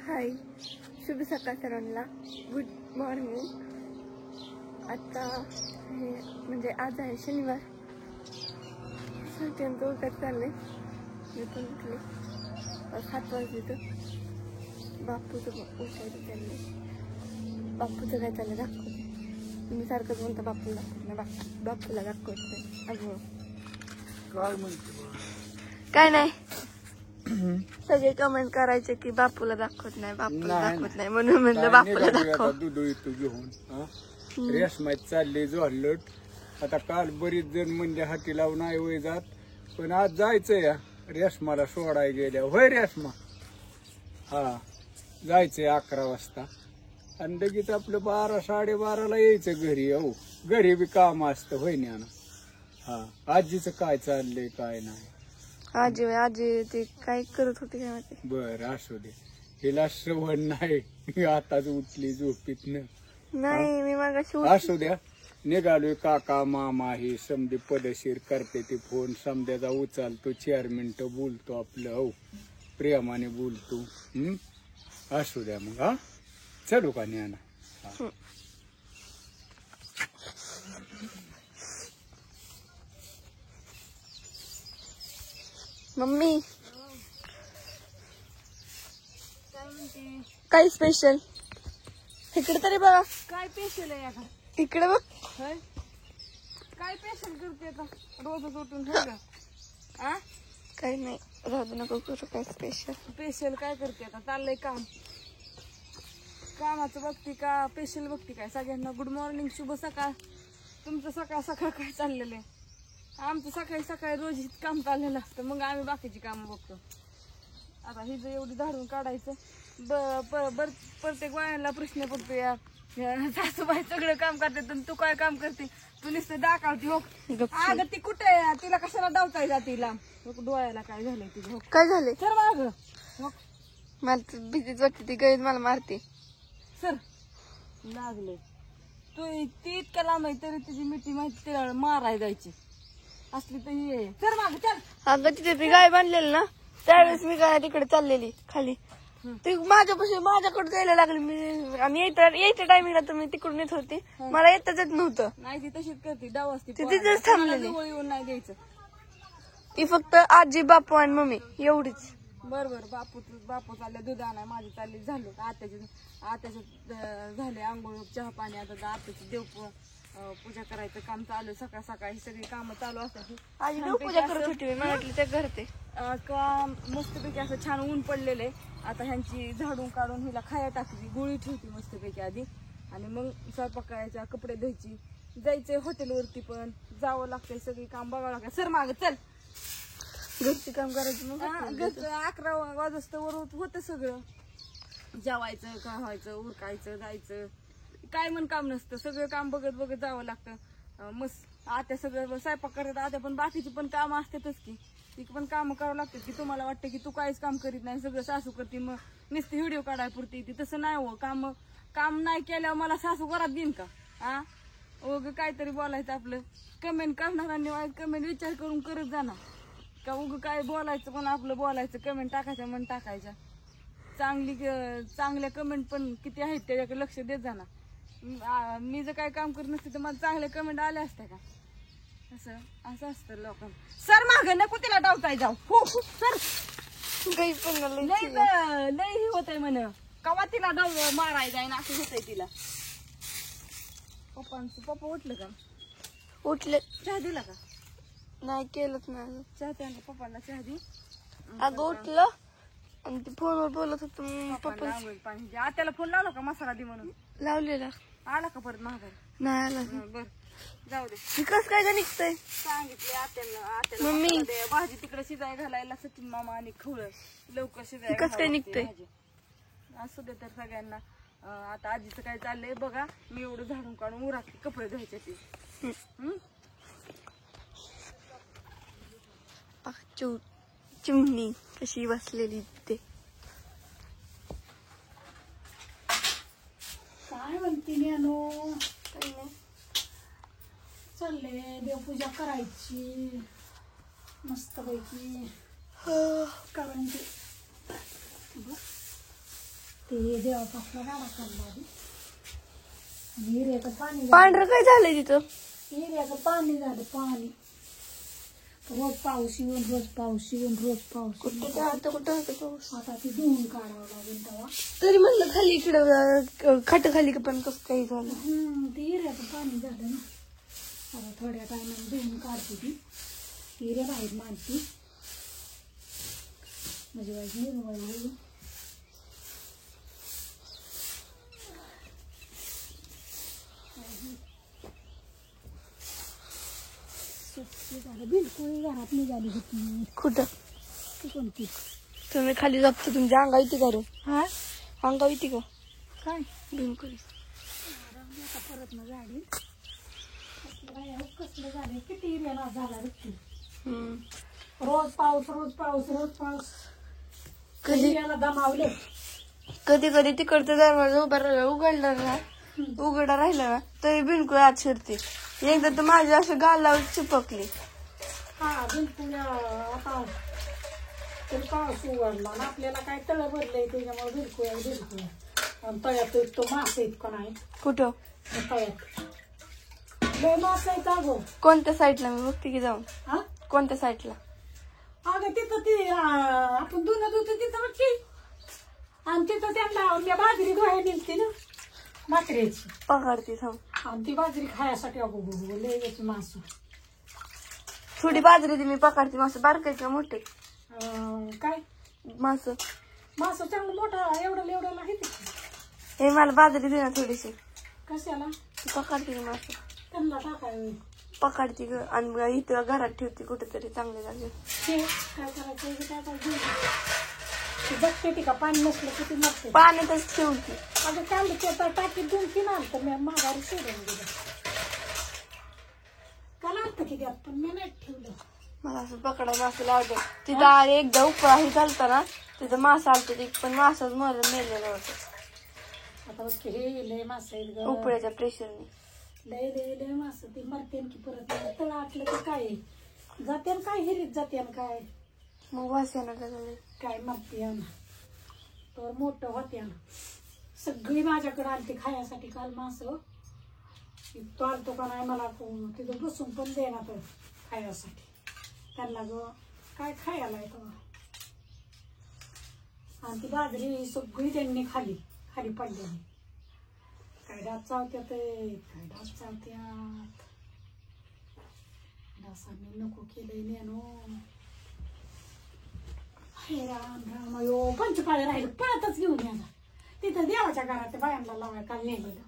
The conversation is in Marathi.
हाय, शुभ सकाळ सर्वांना. Good morning. आता हे म्हणजे आज आहे शनिवार. सगळ्यांचं उठत चालले. मी पण उठले 7 वाजले. तर बापूचं उठायचं चालले. बापूचं काय चाललं दाखवते. तुम्ही सारखंच म्हणता बापूला दाखवत नाही, बापूला दाखवत नाही. अजून काय म्हणते काय नाही. सगळे कमेंट करायचे की बापूला दाखवत नाही, बापूला दाखवत नाही, म्हणून म्हणलं बापूला दाखव. दूध येतो घेऊन रेशमात चालले जोहलट. आता काल बरीच जण म्हणजे हाती लावून आई वय जात, पण आज जायचंय या रेशमाला सोडाय गेल्या. होय रेशमा, हा जायचंय 11 वाजता. आणि लगेच आपलं 12 साडेबाराला यायचं घरी. हो घरी बी काम असतं होय ना. हा आजीचं काय चाललंय काय नाही. आजी ते काय करत होते काय माहिती. बर असू दे, हिला श्रवण नाही आताच उठली झोपीतनं. नाही मी मागाशी असू द्या. निघालोय काका मामा हे समधी पदशीर करते ते फोन. समध्याचा उचलतो 4 मिनिटं बोलतो आपलं. हो प्रेमाने बोलतो. असू द्या मग. हा चलू का ज्ञाना. मम्मी काय स्पेशल इकडे तरी बघा. काय स्पेशल आहे आता इकडे बघ. काय स्पेशल करते आता रोजच उठून ठेवलं. काही नाही, राहू नको करू. काय स्पेशल स्पेशल काय करते आता. चाललंय काम, कामाचं बघती का स्पेशल बघती काय. सगळ्यांना गुड मॉर्निंग, शुभ सकाळ. तुमचं सकाळ सकाळ काय चाललेलं आहे. आमचं सकाळी सकाळी रोज काम चाललेलं असतं, मग आम्ही बाकीची कामं बघतो. आता ही जर एवढी झाडून काढायचं. प्रत्येक वायांना प्रश्न पडतो या सासूबाई सगळं काम करते तू काय काम करते. तू नुसतं दाखवते. हो अगं ती कुठे आहे, तिला कशाला डावताय जा. तिला डोळ्याला काय झालंय तिला. काय झाले सर माग मला भीतीच वाटते. ती गळीत मला मारते. सर लागले तू ती इतक्या लांब आहे तरी तिची मिठी माहिती तिला माराय जायची असली तर ये. सर माग चल. अगं तिथे ती गाय बांधलेली ना, त्यावेळेस मी काय तिकडे चाललेली खाली. ती माझ्याकडे जायला लागली. मी आणि यायच्या टायमिंगला तुम्ही तिकडून येत होती. मला येतच येत नव्हतं. नाही ती तशीच करते, डाव असते. ती तिथेच थांबलेली. येऊन नाही द्यायचं. ती फक्त आजी बापू आणि मम्मी एवढीच. बरोबर. बापू चालले दूध आणाय, माझी चालली झालं आत्याचे झाले आंघोळ चहा पाणी. आता आत्याची पूजा करायचं काम चालू. सकाळ सकाळी सगळी कामं चालू असतात. आजी पूजा करत होती. मला वाटलं त्या घरते का मस्तपैकी असं छान ऊन पडलेले. आता ह्यांची झाडून काढून हिला खाया टाकली, गोळी ठेवती मस्तपैकी आधी. आणि मग स्वयंपाक करायचा, कपडे धुवायची, जायचंय हॉटेलवरती. पण जावं लागतंय, सगळी काम बघावं लागतं. सर माग चल. घरची काम करायची. मग 11 वाजता होतं सगळं. जेवायचं, काय व्हायचं, उरकायचं, जायचं. काय मन काम नसतं. सगळं काम बघत बघत जावं लागतं. मस्त आत्या सगळं स्वयंपाक करत. आत्या पण बाकीची पण कामं असतातच की, ती पण कामं करावं लागतात. की तुम्हाला वाटतं की तू काहीच काम करीत नाही, सगळं सासू करते, मग नुसती व्हिडिओ काढायला पुरती. ती तसं नाही. हो काम नाही केल्यावर मला सासू घरात देईन का. उग काहीतरी बोलायचं आपलं. कमेंट करणाऱ्यांनी कमेंट विचार करून करत जाणार का. उग काय बोलायचं पण आपलं बोलायचं. कमेंट टाकायच्या मन टाकायच्या. चांगल्या कमेंट पण किती आहेत त्याच्याकडे लक्ष देत जाणार. मी जर काय काम करत नसते तर मला चांगले कमेंट आले असते का. असं असतं लोकांना. सर माग नको तिला डावताय जाऊ. हो सर लई होतय म्हण कवा तिला डाव माराय जाईन असं होतंय तिला. पप्पा उठलं का. उठले. चहा दिला का. नाही केलंच नाही. चहा त्यांना पप्पाला चहा दे. अगं उठलं आणि ती फोनवर बोलत होत. पप्पा पाणी आत्याला फोन लावला का मसाला दे म्हणून. लावलेला. आला का परत महागारी. नाही आला. बर जाऊ दे. विकास काय का निघतंय. सांगितले आत्याला मम्मी भाजी तिकडे शिजाय घालायला सचिन मामा आणि खवळ लवकर शिजाय. विकास काय निघतंय. असू दे तर सगळ्यांना. आता आजीचं काय चाललंय बघा. मी एवढं झाडून काढून उराकते, कपडे धुवायचे ते. चिमणी कशी बसलेली ते. काय म्हणते नो. काही नाही, चालले देवपूजा करायची मस्तपैकी. कारण ते ते देवापासला गाडा काढला आधी. हिऱ्याचं पाणी झालं. पांढरं काय झालंय तिथं? हिऱ्याचं पाणी झालं पाणी. रोज पाऊस येऊन रोज पाऊस येऊन रोज पाऊस येऊन. कुठं आता कुठं होतं पाऊस? आता ती धुवून काढावं लागेल तेव्हा. तरी म्हणलं खाली इकडं खाट खाली पण कसं काही झालं. ते हिऱ्याचं पाणी झालं ना. आता थोड्या टायमाने धुवून काढते ती. हिऱ्या बाहेर मारती म्हणजे वाईट निर्मळ होईल. बिलकुल घरात निघाली होती. कुठं? ती कोणती? तुम्ही खाली जातो तुमच्या अंगा येते का रे? हा अंगा येते का? काय बिलकुल. आता परत ना गाडी कसलं झालं किती हिऱ्याला झाला रक्ती. रोज पाऊस रोज पाऊस रोज पाऊस. कधी हिऱ्याला दमावले. कधी कधी तिकडचं दरवाजा उघडला ना उघडा राहिला ना तरी बिलकुल आत शिरते. एकदा तर माझी असं गालावर चिपकली. हा बिलकुल. आता तरी पाऊस उघडला ना आपल्याला काय तळ भरलंय त्याच्यामुळे बिलकुल बिलकुल. आणि तळ्यात तो मास इतका नाही. कुठं? तळ्यात लय मास आहेत अगं. कोणत्या साईडला? मी बघते की जाऊन. हा कोणत्या साईडला? अगं तिथं ती आपण धुणं धुतो तिथं बघ की. आणि तिथं त्यांना मी बाजरी धुवायला नेलती ना भाकरीची. पकडते थांब. आणि ती बाजरी खायसाठी अगो लय मास. थोडी बाजरी ती मी पकडते. मासं बारकायचं का मोठे? काय मास मास चांगलं मोठा एवढं एवढं आहे ते. हे मला बाजरी दे ना थोडीशी. कशाला? पकडते की मास त्यांना टाकाय पकडते ग आणि इथं घरात ठेवते कुठेतरी चांगले जागे. काय करायचं काय करायचं बघते ती का पाणी नसलं किती नसते. पाण्यातच ठेवते. अगं काल ते टाकीत 2-3 आलं तर मी माघारी सोडून दिलं. काल आलं की त्यात पण मी नाही ठेवलं. मला असं पकडायला असं आवडतं. तिथं एकदा उपळा हे चालतं ना तिथं मास आलत ते पण मासाच मेलेलं होतं. आता बघ की हे लय मास आहेत ग. उपळ्याच्या प्रेशरने लय लय लय मास ती मरते की परत तळ आटलं तर काय जाते काय हिरीत जाते काय मग वास्यानं काय मरते तर मोठं होते. सगळी माझ्याकडे आलती खायासाठी काल मास. तो आलतो का नाही मला तिथं बसून पण देणार तर खायासाठी. त्यांना ग काय खायला येतो. आणि ती बाजरी सगळी त्यांनी खाली खाली पडलेली. काय डास चावत्यात काय डास चावत्यात. डासांनी नको केलंय नेनो. हे राम राम. अयो पंचपाळे राहिले पळतच घेऊन यायला. तिथं देवाच्या घरात बायांना लावाय काल नेलेलं.